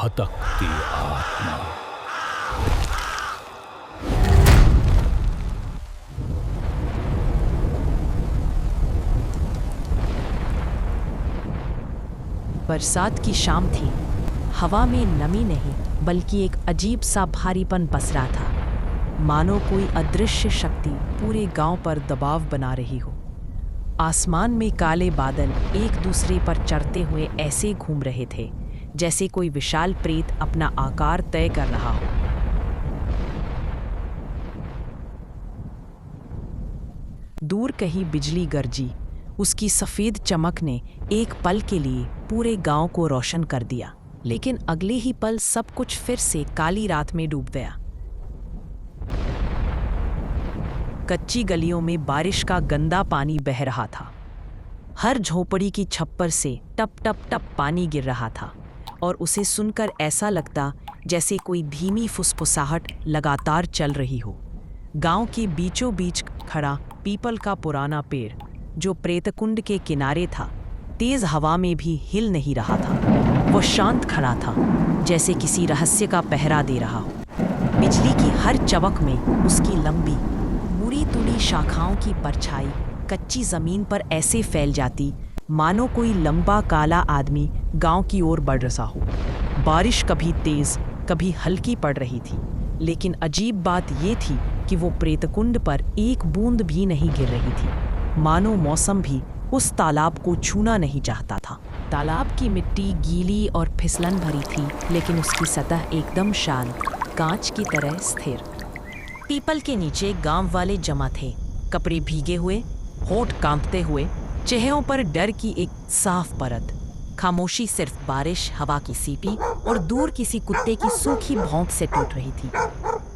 भटकती आत्मा। बरसात की शाम थी। हवा में नमी नहीं बल्कि एक अजीब सा भारीपन पसरा था, मानो कोई अदृश्य शक्ति पूरे गांव पर दबाव बना रही हो। आसमान में काले बादल एक दूसरे पर चढ़ते हुए ऐसे घूम रहे थे जैसे कोई विशाल प्रेत अपना आकार तय कर रहा हो। दूर कहीं बिजली गरजी। उसकी सफेद चमक ने एक पल के लिए पूरे गांव को रोशन कर दिया, लेकिन अगले ही पल सब कुछ फिर से काली रात में डूब गया। कच्ची गलियों में बारिश का गंदा पानी बह रहा था। हर झोपड़ी की छप्पर से टप टप टप पानी गिर रहा था और उसे सुनकर ऐसा लगता जैसे कोई धीमी फुसफुसाहट लगातार चल रही हो। गांव के बीचों बीच खड़ा पीपल का पुराना पेड़, जो प्रेतकुंड के किनारे था, तेज हवा में भी हिल नहीं रहा था। वो शांत खड़ा था, जैसे किसी रहस्य का पहरा दे रहा हो। बिजली की हर चमक में उसकी लंबी मुड़ी तुड़ी शाखाओं की परछाई कच्ची जमीन पर ऐसे फैल जाती मानो कोई लंबा काला आदमी गांव की ओर बढ़ रहा हो। बारिश कभी तेज कभी हल्की पड़ रही थी, लेकिन अजीब बात ये थी कि वो प्रेतकुंड पर एक बूंद भी नहीं गिर रही थी, मानो मौसम भी उस तालाब को छूना नहीं चाहता था। तालाब की मिट्टी गीली और फिसलन भरी थी, लेकिन उसकी सतह एकदम शांत, कांच की तरह स्थिर। पीपल के नीचे गांव वाले जमा थे, कपड़े भीगे हुए, होंठ कांपते हुए, चेहरों पर डर की एक साफ परत। खामोशी सिर्फ बारिश, हवा की सीपी और दूर किसी कुत्ते की सूखी भौंक से टूट रही थी।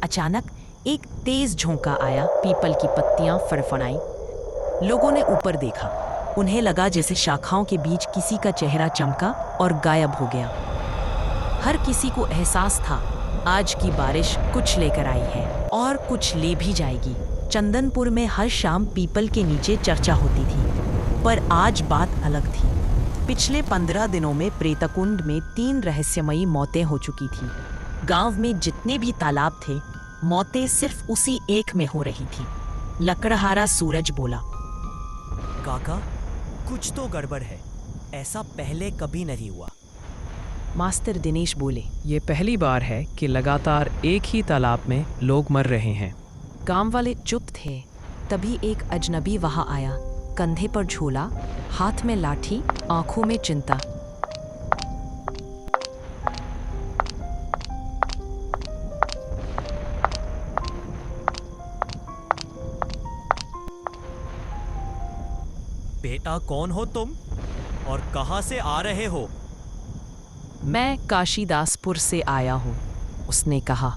अचानक एक तेज झोंका आया, पीपल की पत्तियां फड़फड़ाईं। लोगों ने ऊपर देखा। उन्हें लगा जैसे शाखाओं के बीच किसी का चेहरा चमका और गायब हो गया। हर किसी को एहसास था आज की बारिश कुछ लेकर आई है और कुछ ले भी जाएगी। चंदनपुर में हर शाम पीपल के नीचे चर्चा होती थी, पर आज बात अलग थी। पिछले 15 दिनों में प्रेतकुंड में 3 रहस्यमयी मौतें हो चुकी थी। गांव में जितने भी तालाब थे, मौतें सिर्फ उसी एक में हो रही थी। लकड़हारा सूरज बोला, काका, कुछ तो गड़बड़ है, ऐसा पहले कभी नहीं हुआ। मास्टर दिनेश बोले, ये पहली बार है कि लगातार एक ही तालाब में लोग मर रहे हैं। गांव वाले चुप थे। तभी एक अजनबी वहां आया, कंधे पर झोला, हाथ में लाठी, आंखों में चिंता। बेटा, कौन हो तुम और कहां से आ रहे हो? मैं काशीदासपुर से आया हूँ, उसने कहा।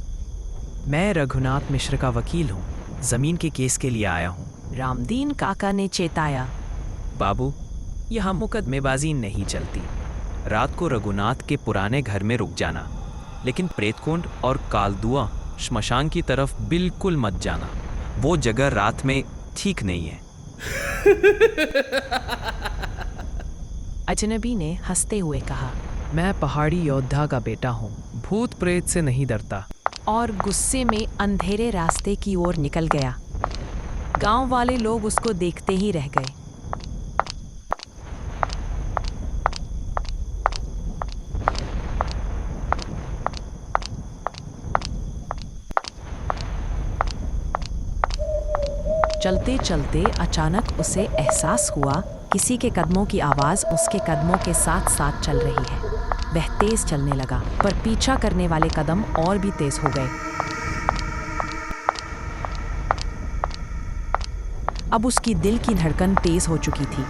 मैं रघुनाथ मिश्र का वकील हूँ, जमीन के केस के लिए आया हूँ। रामदीन काका ने चेताया, बाबू, यहाँ मुकदमेबाजी नहीं चलती। रात को रघुनाथ के पुराने घर में रुक जाना, लेकिन प्रेतकुंड और कालदुआ श्मशान की तरफ बिल्कुल मत जाना। वो जगह रात में ठीक नहीं है। अजनबी ने हंसते हुए कहा, मैं पहाड़ी योद्धा का बेटा हूँ, भूत प्रेत से नहीं डरता। और गुस्से में अंधेरे रास्ते की ओर निकल गया। गांव वाले लोग उसको देखते ही रह गए। चलते चलते अचानक उसे एहसास हुआ किसी के कदमों की आवाज उसके कदमों के साथ साथ चल रही है। वह तेज चलने लगा, पर पीछा करने वाले कदम और भी तेज हो गए। अब उसकी दिल की धड़कन तेज हो चुकी थी।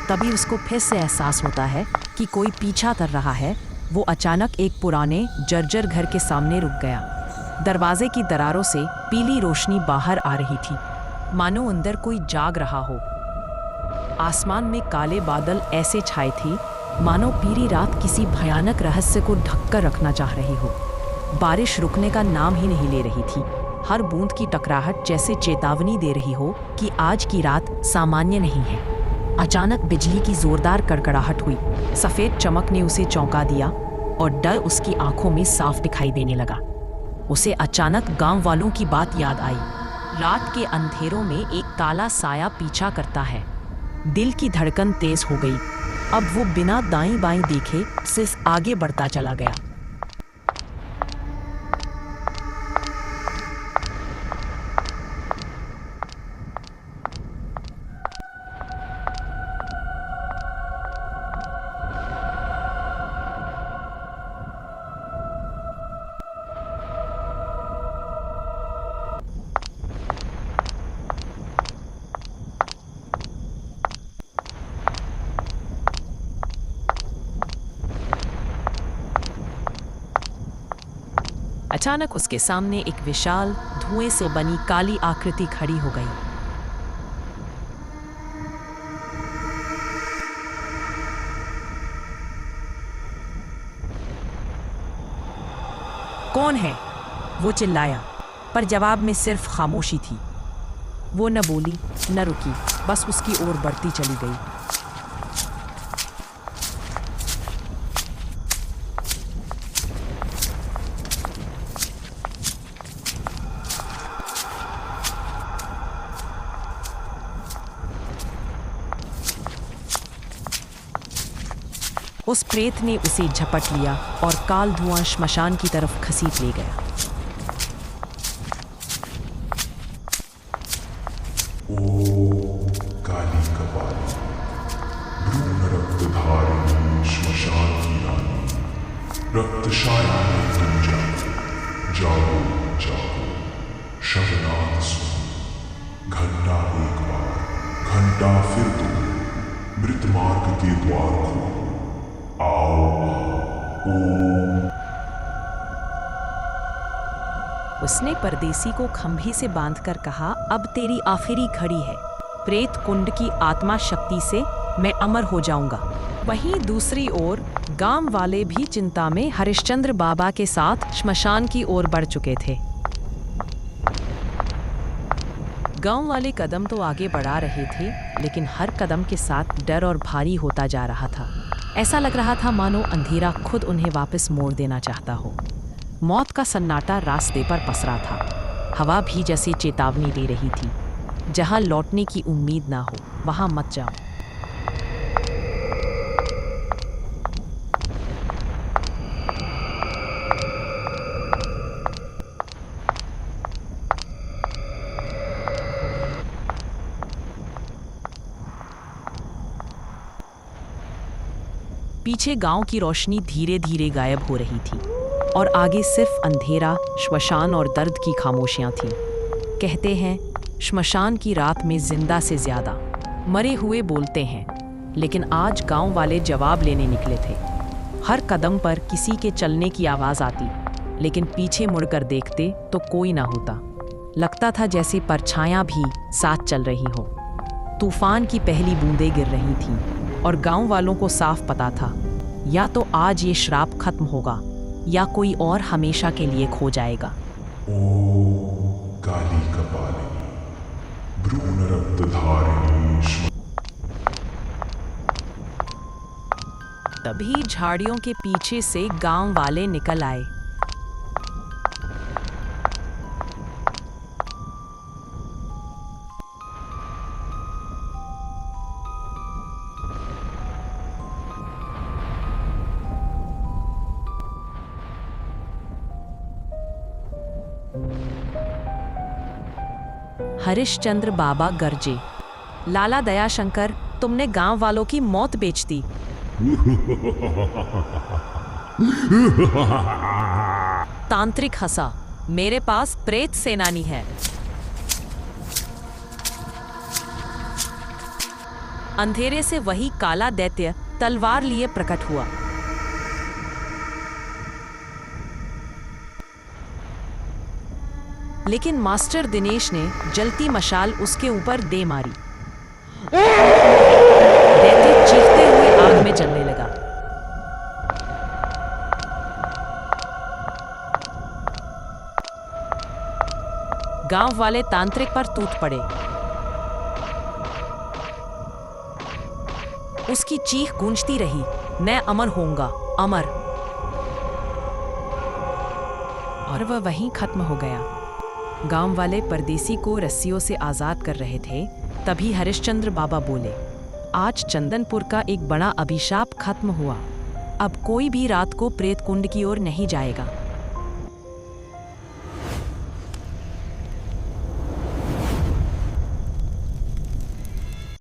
तभी उसको फिर से एहसास होता है कि कोई पीछा कर रहा है। वो अचानक एक पुराने जर्जर घर के सामने रुक गया। दरवाजे की दरारों से पीली रोशनी बाहर आ रही थी, मानो अंदर कोई जाग रहा हो। आसमान में काले बादल ऐसे छाए थे मानो पूरी रात किसी भयानक रहस्य को ढककर रखना चाह रही हो। बारिश रुकने का नाम ही नहीं ले रही थी। हर बूंद की टकराहट जैसे चेतावनी दे रही हो कि आज की रात सामान्य नहीं है। अचानक बिजली की जोरदार कड़कड़ाहट हुई। सफेद चमक ने उसे चौंका दिया। और डर उसकी आंखों में साफ दिखाई देने लगा। उसे अचानक गांव वालों की बात याद आई। रात के अंधेरों में एक काला साया पीछा करता है। दिल की धड़कन तेज हो गई। अब वो बिना दाईं बाईं देखे सिर्फ आगे बढ़ता चला गया। अचानक उसके सामने एक विशाल धुएं से बनी काली आकृति खड़ी हो गई। कौन है? वो चिल्लाया, पर जवाब में सिर्फ खामोशी थी। वो न बोली न रुकी, बस उसकी ओर बढ़ती चली गई। उस प्रेत ने उसे झपट लिया और काल धुआं श्मशान की तरफ खसीट ले गया। काली कपाली, भ्रूण रक्तधारिणी श्मशान की रानी, रक्तशायिनी तुम जागो जागो, शवनाथ सुनो, घंटा एक बार, घंटा फिर दो, मृत मार्ग के द्वार खोलो, आओ ओम। उसने परदेसी को खंभे से बांधकर कहा, अब तेरी आखिरी घड़ी है। प्रेत कुंड की आत्मा शक्ति से मैं अमर हो जाऊंगा। वहीं दूसरी ओर गांव वाले भी चिंता में हरिश्चंद्र बाबा के साथ श्मशान की ओर बढ़ चुके थे। गांव वाले कदम तो आगे बढ़ा रहे थे, लेकिन हर कदम के साथ डर और भारी होता जा रहा था। ऐसा लग रहा था मानो अंधेरा खुद उन्हें वापस मोड़ देना चाहता हो। मौत का सन्नाटा रास्ते पर पसरा था। हवा भी जैसे चेतावनी दे रही थी, जहां लौटने की उम्मीद ना हो वहां मत जाओ। पीछे गांव की रोशनी धीरे धीरे गायब हो रही थी और आगे सिर्फ अंधेरा, श्मशान और दर्द की खामोशियां थीं। कहते हैं श्मशान की रात में जिंदा से ज्यादा मरे हुए बोलते हैं, लेकिन आज गांव वाले जवाब लेने निकले थे। हर कदम पर किसी के चलने की आवाज आती, लेकिन पीछे मुड़कर देखते तो कोई ना होता। लगता था जैसे परछायां भी साथ चल रही हो। तूफान की पहली बूंदें गिर रही थीं और गांव वालों को साफ पता था, या तो आज ये श्राप खत्म होगा या कोई और हमेशा के लिए खो जाएगा। ओम काली कपालिनी, भ्रूण रक्तधारिणी। तभी झाड़ियों के पीछे से गांव वाले निकल आए। हरिश्चंद्र बाबा गरजे, लाला दयाशंकर, तुमने गांव वालों की मौत बेच दी। तांत्रिक हंसा, मेरे पास प्रेत सेनानी है। अंधेरे से वही काला दैत्य तलवार लिए प्रकट हुआ। लेकिन मास्टर दिनेश ने जलती मशाल उसके ऊपर दे मारी। दैत्य चीखते हुए आग में जलने लगा। गांव वाले तांत्रिक पर टूट पड़े। उसकी चीख गूंजती रही, मैं अमर होऊंगा, अमर। और वह वहीं खत्म हो गया। गांव वाले परदेसी को रस्सियों से आज़ाद कर रहे थे, तभी हरिश्चंद्र बाबा बोले, आज चंदनपुर का एक बड़ा अभिशाप खत्म हुआ। अब कोई भी रात को प्रेत कुंड की ओर नहीं जाएगा।